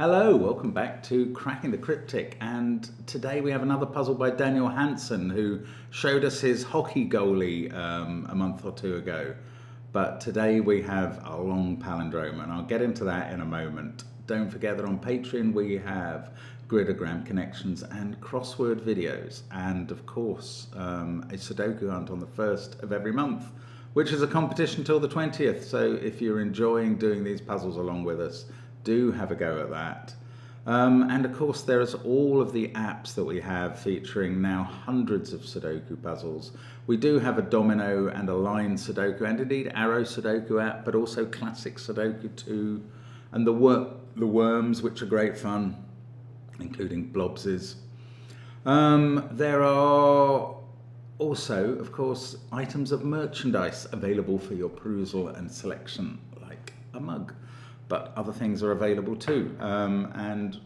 Hello, welcome back to Cracking the Cryptic, and today we have another puzzle by Daniel Hansen, who showed us his hockey goalie a month or two ago. But today we have a long palindrome, and I'll get into that in a moment. Don't forget that on Patreon we have gridogram connections and crossword videos, and of course a Sudoku hunt on the 1st of every month, which is a competition till the 20th. So if you're enjoying doing these puzzles along with us, do have a go at that. And of course there's all of the apps that we have featuring now hundreds of Sudoku puzzles. We do have a Domino and a line Sudoku and indeed Arrow Sudoku app, but also classic Sudoku 2 and the Worms, which are great fun, including Blobz's. There are also, of course, items of merchandise available for your perusal and selection, like a mug. But other things are available too, and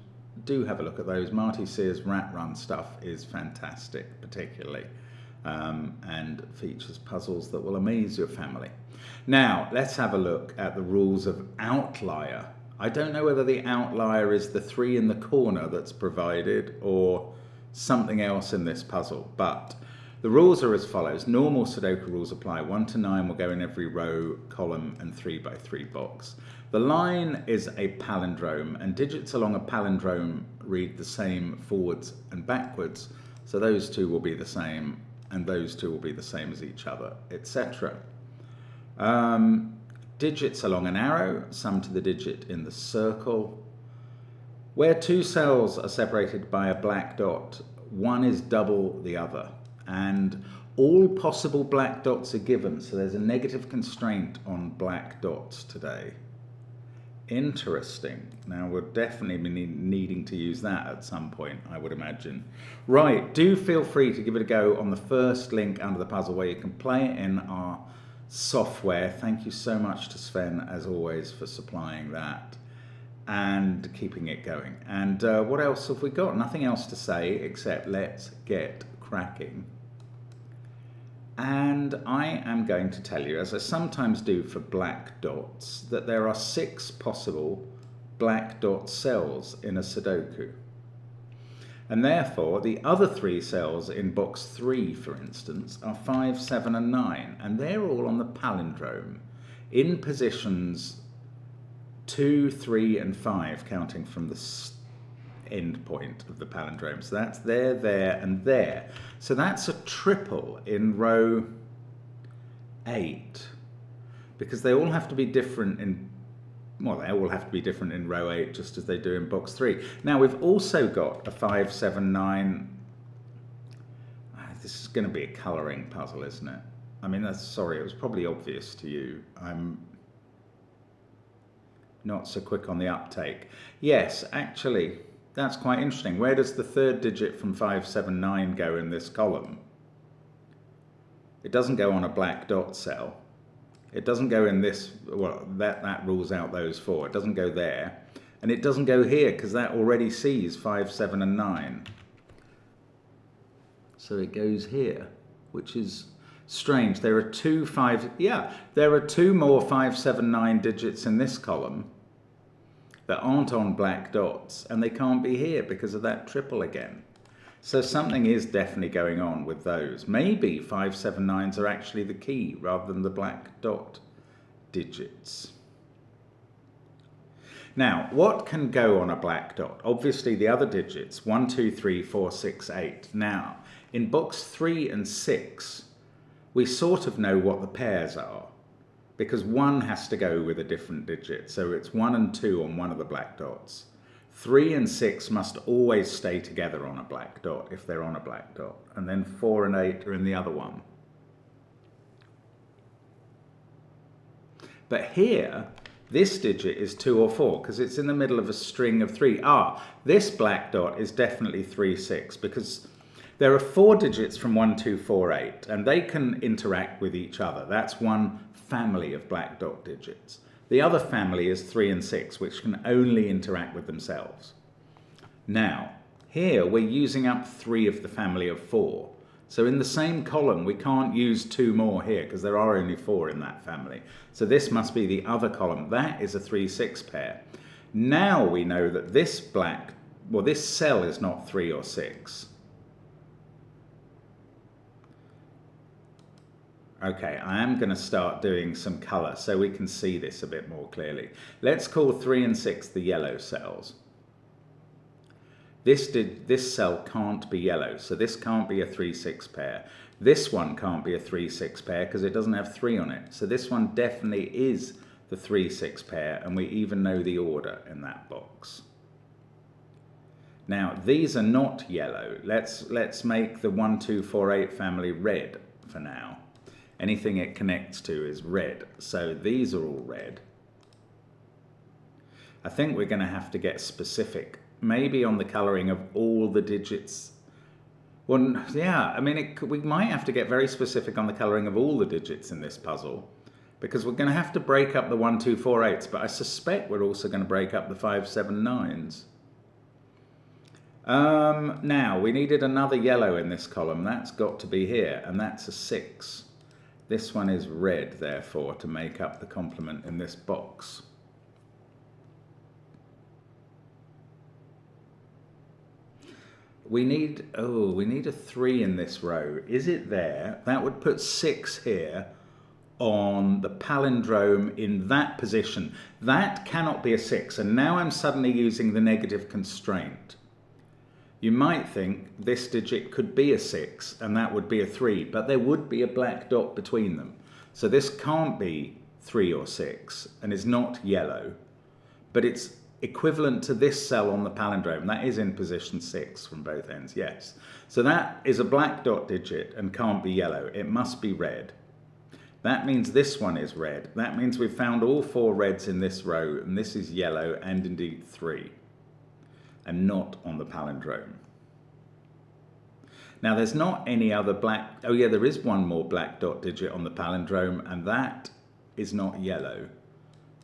do have a look at those. Marty Sears Rat Run stuff is fantastic, particularly, and features puzzles that will amaze your family. Now, let's have a look at the rules of outlier. I don't know whether the outlier is the 3 in the corner that's provided or something else in this puzzle, but the rules are as follows. Normal Sudoku rules apply. 1 to 9 will go in every row, column, and 3 by 3 box. The line is a palindrome, and digits along a palindrome read the same forwards and backwards. So those two will be the same, and those two will be the same as each other, etc. Digits along an arrow, sum to the digit in the circle. Where 2 cells are separated by a black dot, one is double the other. And all possible black dots are given, so there's a negative constraint on black dots today. Interesting. Now we'll definitely be needing to use that at some point, I would imagine. Right, do feel free to give it a go on the first link under the puzzle where you can play it in our software. Thank you so much to Sven, as always, for supplying that and keeping it going. And what else have we got? Nothing else to say except let's get cracking. And I am going to tell you, as I sometimes do for black dots, that there are 6 possible black dot cells in a Sudoku. And therefore, the other 3 cells in box 3, for instance, are 5, 7, and 9. And they're all on the palindrome in positions 2, 3, and 5, counting from the end point of the palindrome. So that's there, there, and there. So that's a triple in row 8, because they all have to be different in, well, they all have to be different in row 8 just as they do in box 3. Now we've also got a 5, 7, 9. This is going to be a colouring puzzle, isn't it? I mean, sorry, it was probably obvious to you. I'm not so quick on the uptake. Yes, actually, that's quite interesting. Where does the 3rd digit from 5, 7, 9 go in this column? It doesn't go on a black dot cell. It doesn't go in this, well, that rules out those 4. It doesn't go there. And it doesn't go here because that already sees 5, 7, and 9. So it goes here, which is strange. There are 2 more 5, 7, 9 digits in this column that aren't on black dots, and they can't be here because of that triple again. So something is definitely going on with those. Maybe 5, 7, 9s are actually the key rather than the black dot digits. Now, what can go on a black dot? Obviously the other digits, 1, 2, 3, 4, 6, 8. Now, in box 3 and 6, we sort of know what the pairs are, because 1 has to go with a different digit. So it's 1 and 2 on one of the black dots. 3 and 6 must always stay together on a black dot if they're on a black dot. And then 4 and 8 are in the other one. But here, this digit is 2 or 4 because it's in the middle of a string of 3. This black dot is definitely 3, 6 because there are 4 digits from 1, 2, 4, 8, and they can interact with each other. That's one family of black dot digits. The other family is 3 and 6, which can only interact with themselves. Now, here we're using up 3 of the family of 4. So in the same column, we can't use 2 more here because there are only 4 in that family. So this must be the other column. That is a 3, 6 pair. Now we know that this this cell is not 3 or 6. Okay, I am going to start doing some color so we can see this a bit more clearly. Let's call 3 and 6 the yellow cells. This cell can't be yellow, so this can't be a 3-6 pair. This one can't be a 3-6 pair because it doesn't have 3 on it. So this one definitely is the 3-6 pair, and we even know the order in that box. Now these are not yellow. Let's make the 1, 2, 4, 8 family red for now. Anything it connects to is red, so these are all red. I think we're going to have to get specific, maybe on the colouring of all the digits. Well, yeah, I mean, we might have to get very specific on the colouring of all the digits in this puzzle, because we're going to have to break up the 1, 2, 4, 8s, but I suspect we're also going to break up the 5, 7, 9s. Now, we needed another yellow in this column. That's got to be here, and that's a 6. This one is red, therefore, to make up the complement in this box. We need a 3 in this row. Is it there? That would put 6 here on the palindrome in that position. That cannot be a 6, and now I'm suddenly using the negative constraint. You might think this digit could be a 6 and that would be a 3, but there would be a black dot between them. So this can't be 3 or 6 and is not yellow, but it's equivalent to this cell on the palindrome. That is in position 6 from both ends, yes. So that is a black dot digit and can't be yellow. It must be red. That means this one is red. That means we've found all 4 reds in this row, and this is yellow and indeed 3. And not on the palindrome. Now there's not any other black, oh yeah, there is one more black dot digit on the palindrome, and that is not yellow.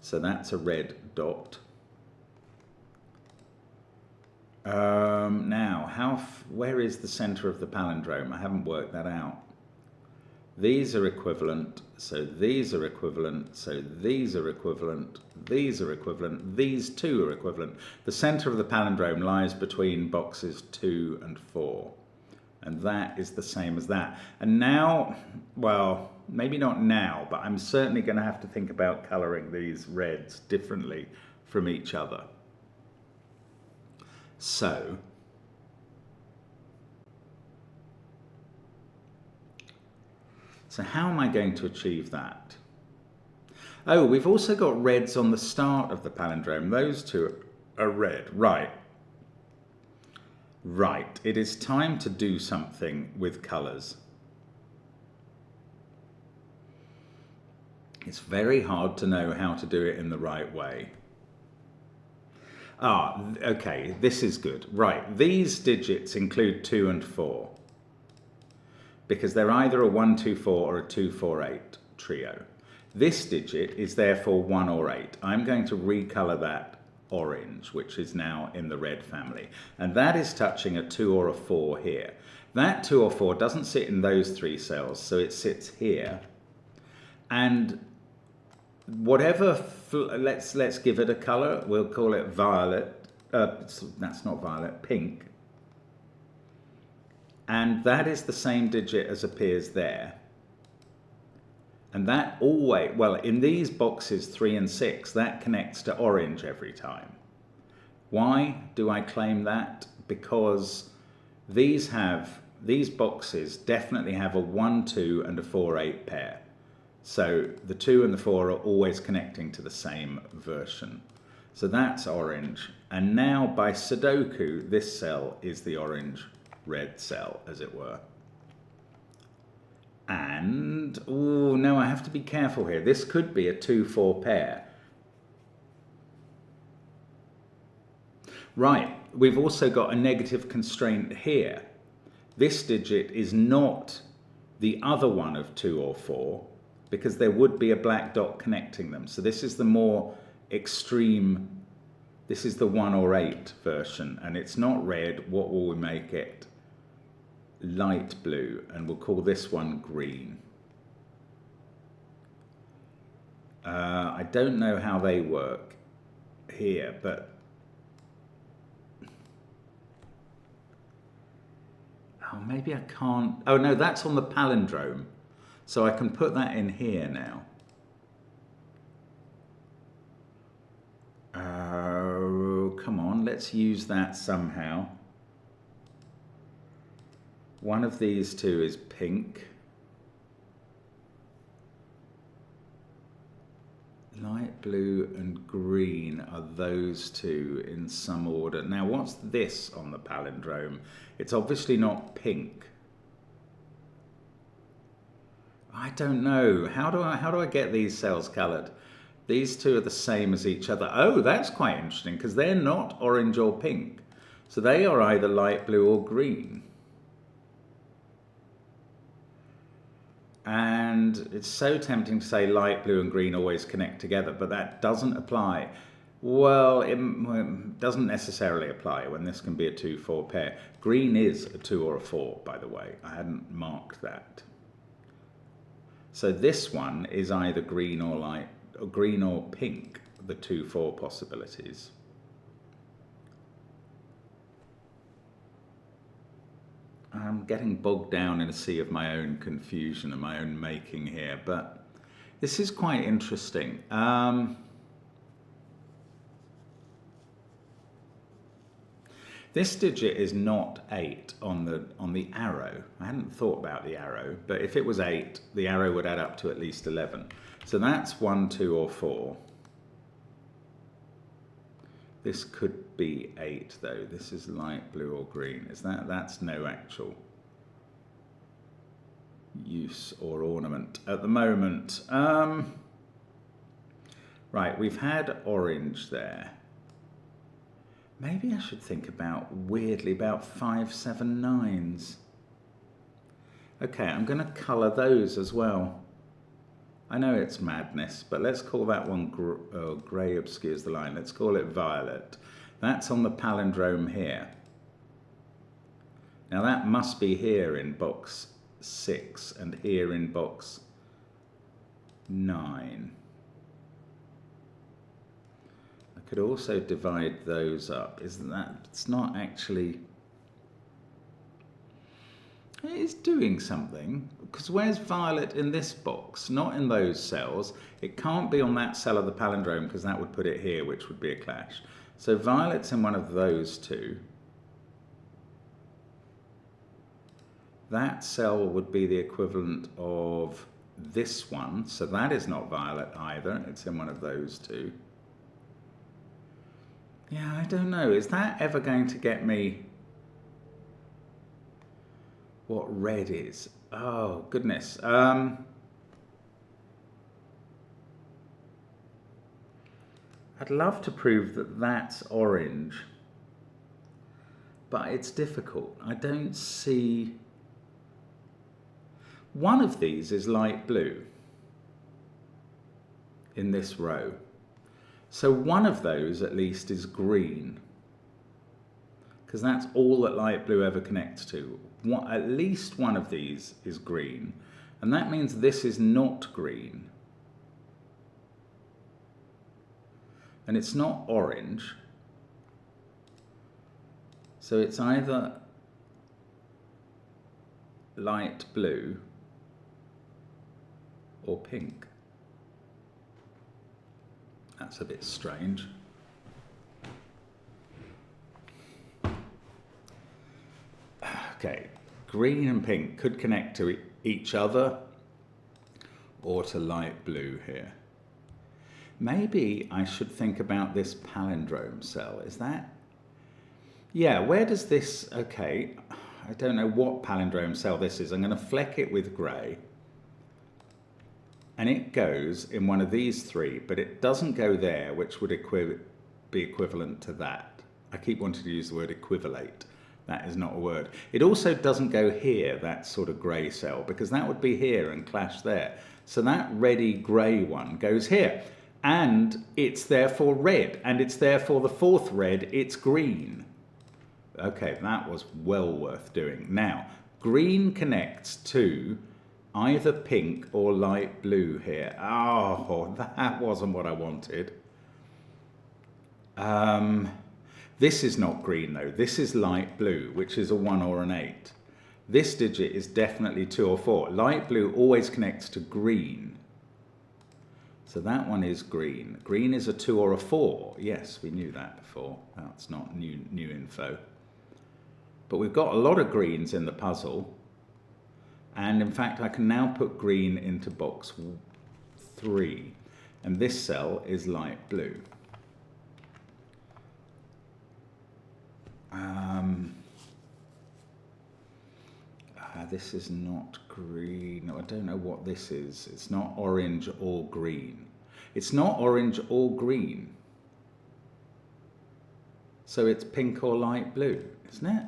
So that's a red dot. Now, where is the center of the palindrome? I haven't worked that out. These are equivalent, so these are equivalent, so these are equivalent, these are equivalent, these two are equivalent. The center of the palindrome lies between boxes 2 and 4. And that is the same as that. And now, well, maybe not now, but I'm certainly going to have to think about coloring these reds differently from each other. So how am I going to achieve that? Oh, we've also got reds on the start of the palindrome. Those two are red. Right. Right. It is time to do something with colours. It's very hard to know how to do it in the right way. Ah, okay, this is good. Right, these digits include 2 and 4. Because they're either a 1, 2, 4 or a 2, 4, 8 trio. This digit is therefore 1 or 8. I'm going to recolour that orange, which is now in the red family. And that is touching a 2 or a 4 here. That 2 or 4 doesn't sit in those 3 cells, so it sits here. And whatever, let's give it a colour. We'll call it violet. That's not violet, pink. And that is the same digit as appears there. And that always, well, in these boxes 3 and 6, that connects to orange every time. Why do I claim that? Because these boxes definitely have a 1, 2 and a 4, 8 pair. So the 2 and the 4 are always connecting to the same version. So that's orange. And now by Sudoku, this cell is the orange-red cell, as it were. And, oh no, I have to be careful here. This could be a 2-4 pair. Right, we've also got a negative constraint here. This digit is not the other one of 2 or 4, because there would be a black dot connecting them. So this is the more extreme, this is the 1 or 8 version, and it's not red. What will we make it? Light blue, and we'll call this one green. I don't know how they work. here, but oh, maybe I can't. Oh no, that's on the palindrome. So I can put that in here now. Oh, come on, let's use that somehow. One of these two is pink. Light blue and green are those two in some order. Now, what's this on the palindrome? It's obviously not pink. I don't know. How do I get these cells colored? These two are the same as each other. Oh, that's quite interesting because they're not orange or pink. So they are either light blue or green. And it's so tempting to say light blue and green always connect together, but that doesn't apply. Well, it doesn't necessarily apply when this can be a 2-4 pair. Green is a 2 or a 4, by the way. I hadn't marked that. So this one is either green or pink, the 2-4 possibilities. I'm getting bogged down in a sea of my own confusion and my own making here, but this is quite interesting. This digit is not 8 on the arrow. I hadn't thought about the arrow, but if it was 8, the arrow would add up to at least 11. So that's 1, 2, or 4. This could be 8 though. This is light blue or green. That's no actual use or ornament at the moment. Right, we've had orange there. Maybe I should think about, weirdly, about 5, 7, 9s. Okay, I'm going to colour those as well. I know it's madness, but let's call that one grey obscures the line. Let's call it violet. That's on the palindrome here. Now that must be here in box 6 and here in box 9. I could also divide those up. It's not actually... It is doing something, because where's violet in this box? Not in those cells. It can't be on that cell of the palindrome because that would put it here, which would be a clash. So violet's in one of those two. That cell would be the equivalent of this one, so that is not violet either. It's in one of those two. Yeah, I don't know. Is that ever going to get me what red is? Oh, goodness. I'd love to prove that that's orange, but it's difficult. I don't see... One of these is light blue in this row. So one of those at least is green, because that's all that light blue ever connects to. At least one of these is green, and that means this is not green. And it's not orange, so it's either light blue or pink. That's a bit strange. Okay, green and pink could connect to each other or to light blue here. Maybe I should think about this palindrome cell. Is that... Yeah, where does this... Okay, I don't know what palindrome cell this is. I'm going to fleck it with grey. And it goes in one of these three, but it doesn't go there, which would be equivalent to that. I keep wanting to use the word equivalate. That is not a word. It also doesn't go here, that sort of grey cell, because that would be here and clash there. So that reddy grey one goes here. And it's therefore red, and it's therefore the fourth red, it's green. Okay, that was well worth doing. Now, green connects to either pink or light blue here. Oh, that wasn't what I wanted. This is not green though. This is light blue, which is a 1 or an 8. This digit is definitely 2 or 4. Light blue always connects to green. So that one is green. Green is a 2 or a 4. Yes, we knew that before. That's not new info. But we've got a lot of greens in the puzzle. And in fact, I can now put green into box 3. And this cell is light blue. This is not green. I don't know what this is. It's not orange or green. It's not orange or green. So it's pink or light blue, isn't it?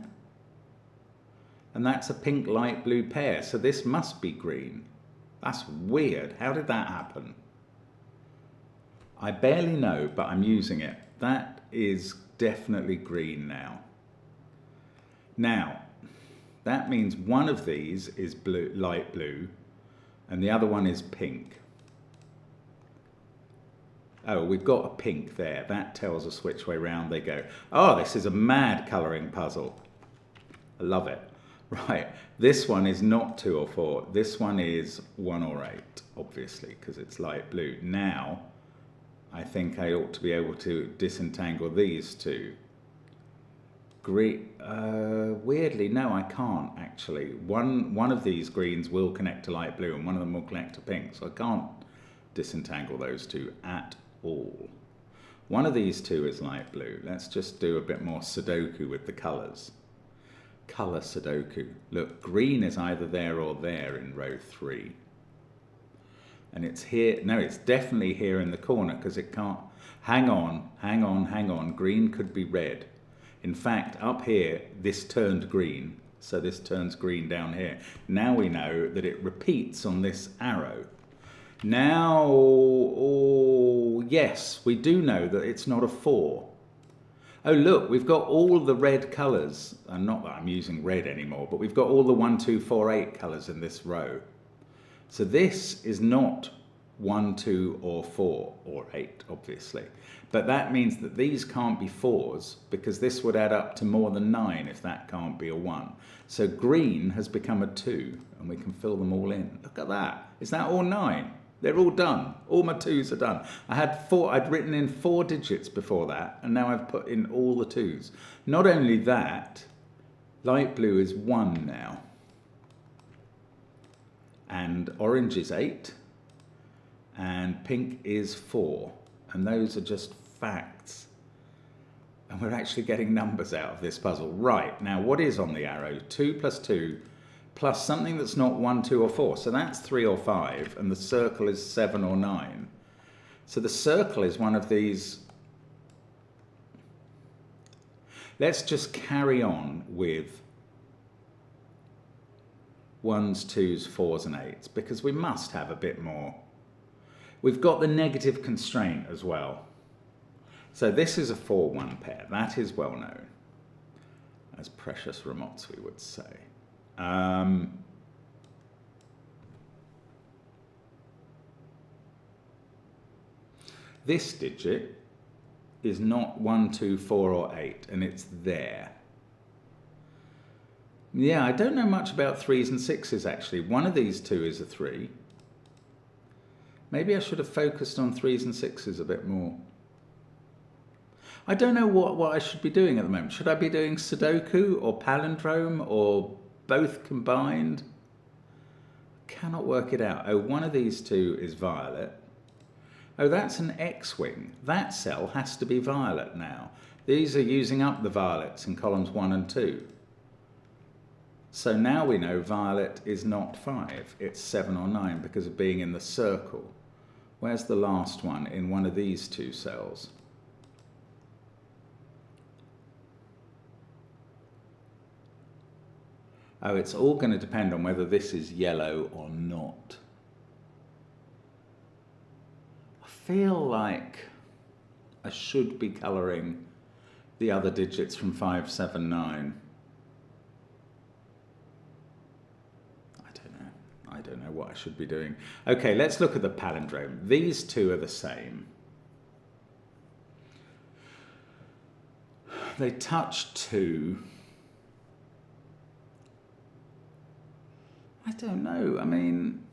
And that's a pink light blue pair. So this must be green. That's weird. How did that happen? I barely know, but I'm using it. That is definitely green now. Now, that means one of these is blue, light blue, and the other one is pink. Oh, we've got a pink there. That tells us which way round they go. Oh, this is a mad colouring puzzle. I love it. Right, this one is not 2 or 4. This one is 1 or 8, obviously, because it's light blue. Now, I think I ought to be able to disentangle these two. Weirdly, no, I can't actually. One of these greens will connect to light blue and one of them will connect to pink, so I can't disentangle those two at all. One of these two is light blue. Let's just do a bit more Sudoku with the colours. Colour Sudoku. Look, green is either there or there in row 3. And it's here, no, it's definitely here in the corner because it can't, hang on, green could be red. In fact, up here, this turned green, so this turns green down here. Now we know that it repeats on this arrow. Now, oh, yes, we do know that it's not a 4. Oh, look, we've got all the red colours, and not that I'm using red anymore, but we've got all the 1, 2, 4, 8 colours in this row. So this is not 1, 2, or 4, or 8, obviously. But that means that these can't be 4s, because this would add up to more than 9 if that can't be a 1. So green has become a 2, and we can fill them all in. Look at that. Is that all 9? They're all done. All my 2s are done. I'd written in 4 digits before that, and now I've put in all the 2s. Not only that, light blue is 1 now. And orange is 8. And pink is 4. And those are just facts. And we're actually getting numbers out of this puzzle. Right, now what is on the arrow? 2 plus 2 plus something that's not 1, 2 or 4. So that's 3 or 5. And the circle is 7 or 9. So the circle is one of these. Let's just carry on with 1s, 2s, 4s and 8s because we must have a bit more. We've got the negative constraint as well. So this is a 4-1 pair. That is well known. As Precious Ramotswe would say. This digit is not 1, 2, 4 or 8 and it's there. Yeah, I don't know much about 3s and 6s actually. One of these two is a 3. Maybe I should have focused on 3s and 6s a bit more. I don't know what I should be doing at the moment. Should I be doing Sudoku or Palindrome or both combined? Cannot work it out. Oh, one of these two is violet. Oh, that's an X-wing. That cell has to be violet now. These are using up the violets in columns 1 and 2. So now we know violet is not 5. It's 7 or 9 because of being in the circle. Where's the last one in one of these two cells? Oh, it's all going to depend on whether this is yellow or not. I feel like I should be colouring the other digits from 5, 7, 9. I don't know what I should be doing. Okay, let's look at the palindrome. These two are the same. They touch 2. I don't know. I mean,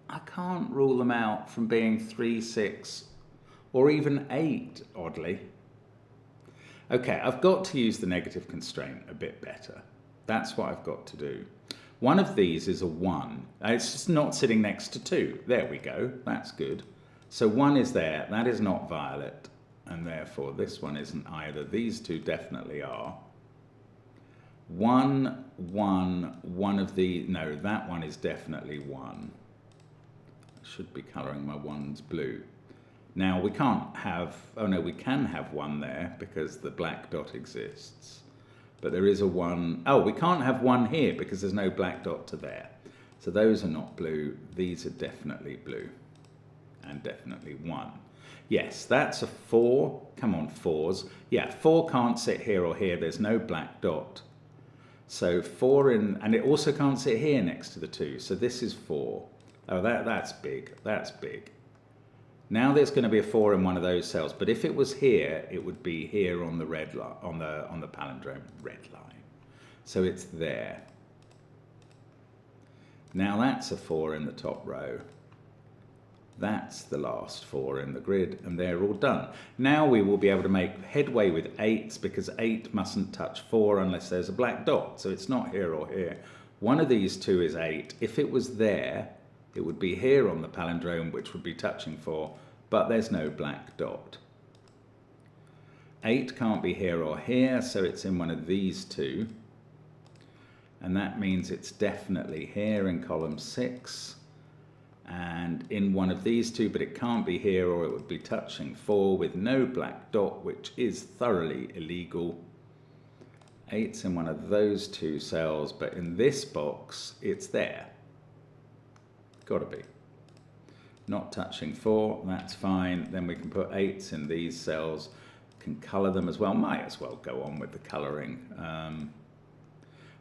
I can't rule them out from being 3, 6, or even 8, oddly. Okay, I've got to use the negative constraint a bit better. That's what I've got to do. One of these is a 1. It's just not sitting next to 2. There we go. That's good. So 1 is there. That is not violet. And therefore, this one isn't either. These two definitely are. 1, 1, one of the... No, that one is definitely 1. I should be colouring my 1s blue. Now, we can't have... Oh, no, we can have 1 there because the black dot exists. But there is a 1... Oh, we can't have 1 here because there's no black dot to there. So those are not blue. These are definitely blue. And definitely 1. Yes, that's a 4. Come on, 4s. Yeah, 4 can't sit here or here. There's no black dot. So 4 in... And it also can't sit here next to the 2. So this is 4. Oh, that's big. That's big. Now there's going to be a 4 in one of those cells, but if it was here, it would be here on the red line, on the palindrome red line. So it's there. Now that's a 4 in the top row. That's the last 4 in the grid, and they're all done. Now we will be able to make headway with 8s because 8 mustn't touch 4 unless there's a black dot. So it's not here or here. One of these 2 is 8. If it was there, it would be here on the palindrome, which would be touching 4, but there's no black dot. 8 can't be here or here, so it's in one of these 2. And that means it's definitely here in column 6, and in one of these 2, but it can't be here or it would be touching 4 with no black dot, which is thoroughly illegal. 8's in one of those 2 cells, but in this box, it's there. Got to be. Not touching 4, that's fine. Then we can put 8s in these cells, can colour them as well. Might as well go on with the colouring.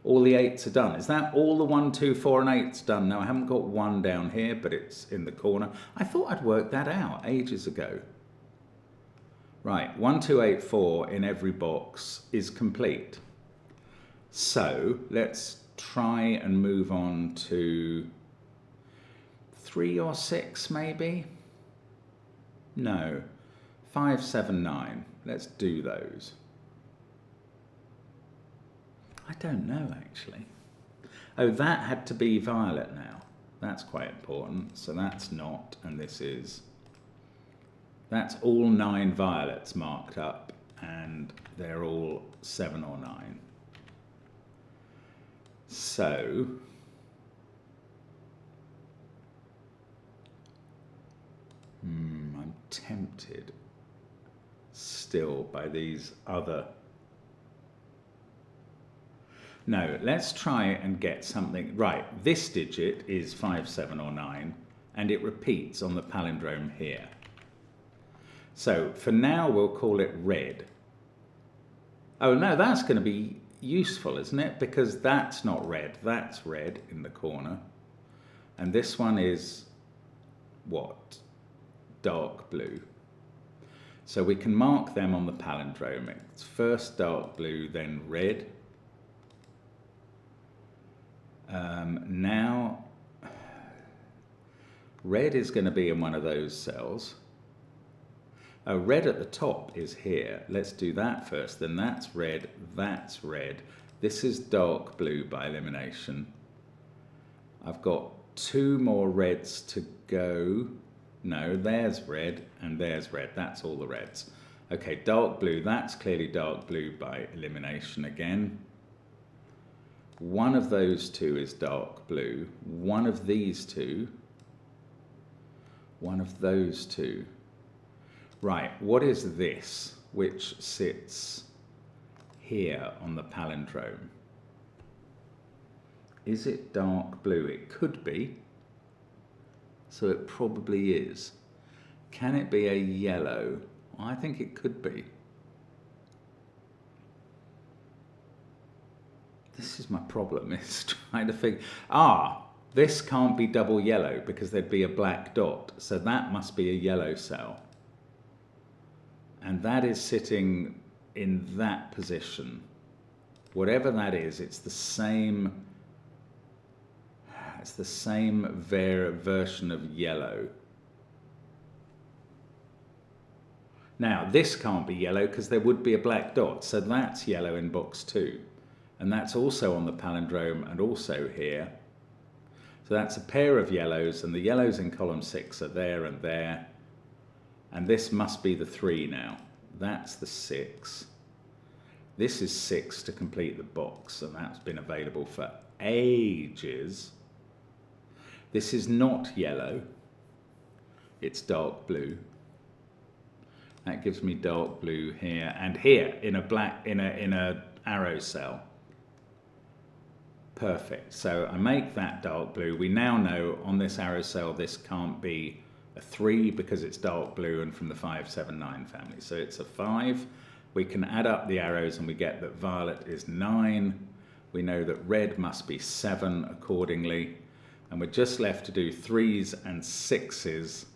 All the 8s are done. Is that all the 1, 2, 4 and 8s done? No, I haven't got 1 down here, but it's in the corner. I thought I'd worked that out ages ago. Right, 1, 2, 8, 4 in every box is complete. So let's try and move on to 3 or 6 maybe? No. 5, 7, 9. Let's do those. I don't know actually. Oh, that had to be violet now. That's quite important. So that's not, and this is. That's all 9 violets marked up, and they're all 7 or 9. So I'm tempted still by these other. No, let's try and get something. Right, this digit is 5, 7 or 9, and it repeats on the palindrome here. So for now we'll call it red. Oh no, that's going to be useful, isn't it? Because that's not red, that's red in the corner. And this one is what? Dark blue. So we can mark them on the palindrome. It's first dark blue, then red. Now, red is going to be in one of those cells. Oh, red at the top is here. Let's do that first. Then that's red, that's red. This is dark blue by elimination. I've got 2 more reds to go. No, there's red and there's red. That's all the reds. Okay, dark blue. That's clearly dark blue by elimination again. One of those 2 is dark blue. One of these 2. One of those 2. Right, what is this which sits here on the palindrome? Is it dark blue? It could be. So it probably is. Can it be a yellow? I think it could be. This is my problem, is trying to figure... this can't be double yellow because there'd be a black dot. So that must be a yellow cell. and that is sitting in that position. Whatever that is, it's the same version of yellow. Now, this can't be yellow because there would be a black dot, so that's yellow in box 2. And that's also on the palindrome and also here. So that's a pair of yellows, and the yellows in column 6 are there and there. And this must be the 3 now. That's the 6. This is 6 to complete the box, and that's been available for ages. This is not yellow. It's dark blue. That gives me dark blue here and here in a black in a arrow cell. Perfect. So I make that dark blue. We now know on this arrow cell this can't be a 3 because it's dark blue and from the 5, 7, 9 family. So it's a 5. We can add up the arrows and we get that violet is 9. We know that red must be 7 accordingly. And we're just left to do 3s and 6s.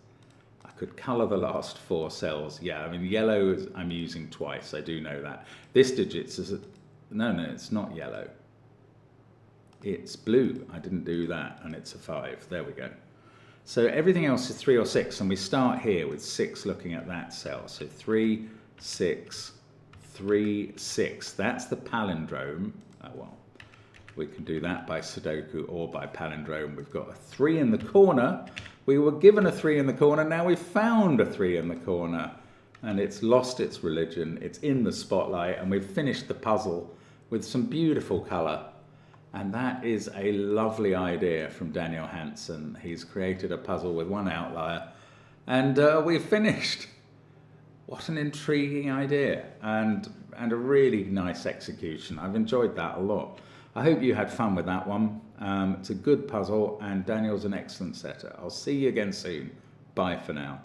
I could colour the last 4 cells. Yeah, I mean yellow I'm using twice, I do know that. This digits is, no, it's not yellow. It's blue, I didn't do that, and it's a 5, there we go. So everything else is 3 or 6, and we start here with 6 looking at that cell. So 3, 6, 3, 6, that's the palindrome. Oh well, we can do that by Sudoku or by palindrome. We've got a 3 in the corner. We were given a 3 in the corner, now we've found a 3 in the corner. And it's lost its religion, it's in the spotlight, and we've finished the puzzle with some beautiful colour. And that is a lovely idea from Daniel Hansen. He's created a puzzle with 1 outlier, and we've finished. What an intriguing idea, and a really nice execution. I've enjoyed that a lot. I hope you had fun with that one. It's a good puzzle, and Daniel's an excellent setter. I'll see you again soon. Bye for now.